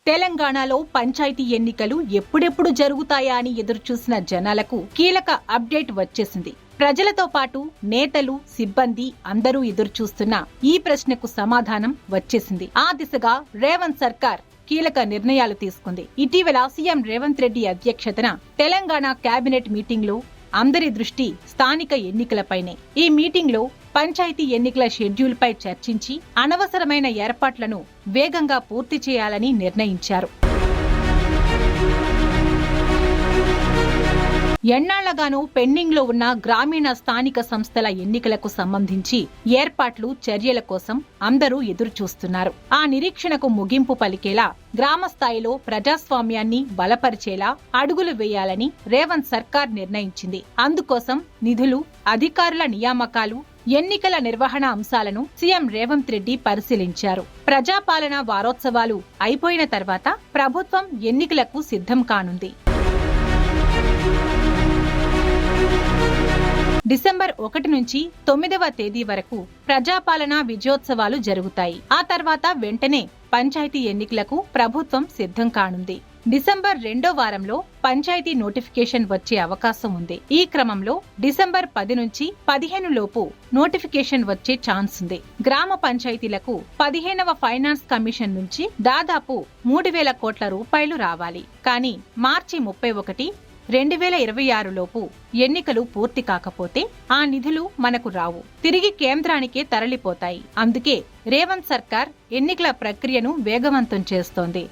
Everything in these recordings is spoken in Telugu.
తెలంగాణలో పంచాయతీ ఎన్నికలు ఎప్పుడెప్పుడు జరుగుతాయా అని ఎదురుచూసిన జనాలకు కీలక అప్డేట్ వచ్చేసింది. ప్రజలతో పాటు నేతలు, సిబ్బంది అందరూ ఎదురుచూస్తున్న ఈ ప్రశ్నకు సమాధానం వచ్చేసింది. ఆ దిశగా రేవంత్ సర్కార్ కీలక నిర్ణయాలు తీసుకుంది. ఇటీవల సీఎం రేవంత్ రెడ్డి అధ్యక్షతన తెలంగాణ కేబినెట్ మీటింగ్ లో అందరి దృష్టి స్థానిక ఎన్నికలపైనే. ఈ మీటింగ్ లో పంచాయతీ ఎన్నికల షెడ్యూల్ పై చర్చించి అనవసరమైన ఏర్పాట్లను వేగంగా పూర్తి చేయాలని నిర్ణయించారు. ఎన్నాళ్లగానూ పెండింగ్ లో ఉన్న గ్రామీణ స్థానిక సంస్థల ఎన్నికలకు సంబంధించి ఏర్పాట్లు, చర్యల కోసం అందరూ ఎదురుచూస్తున్నారు. ఆ నిరీక్షణకు ముగింపు పలికేలా గ్రామ స్థాయిలో ప్రజాస్వామ్యాన్ని బలపరిచేలా అడుగులు వేయాలని రేవంత్ సర్కార్ నిర్ణయించింది. అందుకోసం నిధులు, అధికారుల నియామకాలు, ఎన్నికల నిర్వహణ అంశాలను సీఎం రేవంత్ రెడ్డి పరిశీలించారు. ప్రజాపాలన వారోత్సవాలు అయిపోయిన తర్వాత ప్రభుత్వం ఎన్నికలకు సిద్ధం కానుంది. డిసెంబర్ 1 నుంచి 9వ తేదీ వరకు ప్రజాపాలన విజయోత్సవాలు జరుగుతాయి. ఆ తర్వాత వెంటనే పంచాయతీ ఎన్నికలకు ప్రభుత్వం సిద్ధం కానుంది. డిసెంబర్ 2వ వారంలో పంచాయతీ నోటిఫికేషన్ వచ్చే అవకాశం ఉంది. ఈ క్రమంలో డిసెంబర్ 10 నుంచి 15 లోపు నోటిఫికేషన్ వచ్చే ఛాన్స్ ఉంది. గ్రామ పంచాయతీలకు 15వ ఫైనాన్స్ కమిషన్ నుంచి దాదాపు 3,000 కోట్ల రూపాయలు రావాలి. కానీ మార్చి 31, 2026 లోపు ఎన్నికలు పూర్తి కాకపోతే ఆ నిధులు మనకు రావు, తిరిగి కేంద్రానికే తరలిపోతాయి. అందుకే రేవంత్ సర్కార్ ఎన్నికల ప్రక్రియను వేగవంతం చేస్తోంది.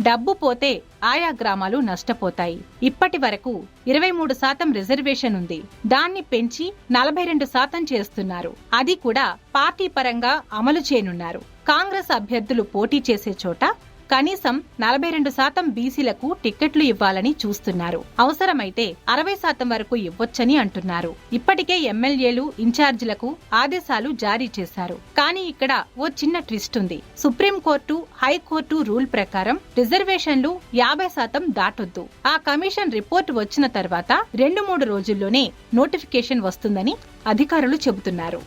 డబ్బు పోతే ఆయా గ్రామాలు నష్టపోతాయి. ఇప్పటి వరకు 23% రిజర్వేషన్ ఉంది. దాన్ని పెంచి 42% చేస్తున్నారు. అది కూడా పార్టీ పరంగా అమలు చేయనున్నారు. కాంగ్రెస్ అభ్యర్థులు పోటీ చేసే చోట కనీసం 42% బీసీలకు టిక్కెట్లు ఇవ్వాలని చూస్తున్నారు. అవసరమైతే 60% వరకు ఇవ్వొచ్చని అంటున్నారు. ఇప్పటికే ఎమ్మెల్యేలు, ఇన్ఛార్జీలకు ఆదేశాలు జారీ చేశారు. కానీ ఇక్కడ ఓ చిన్న ట్విస్ట్ ఉంది. సుప్రీంకోర్టు, హైకోర్టు రూల్ ప్రకారం రిజర్వేషన్లు 50% దాటొద్దు. ఆ కమిషన్ రిపోర్ట్ వచ్చిన తర్వాత 2-3 రోజుల్లోనే నోటిఫికేషన్ వస్తుందని అధికారులు చెబుతున్నారు.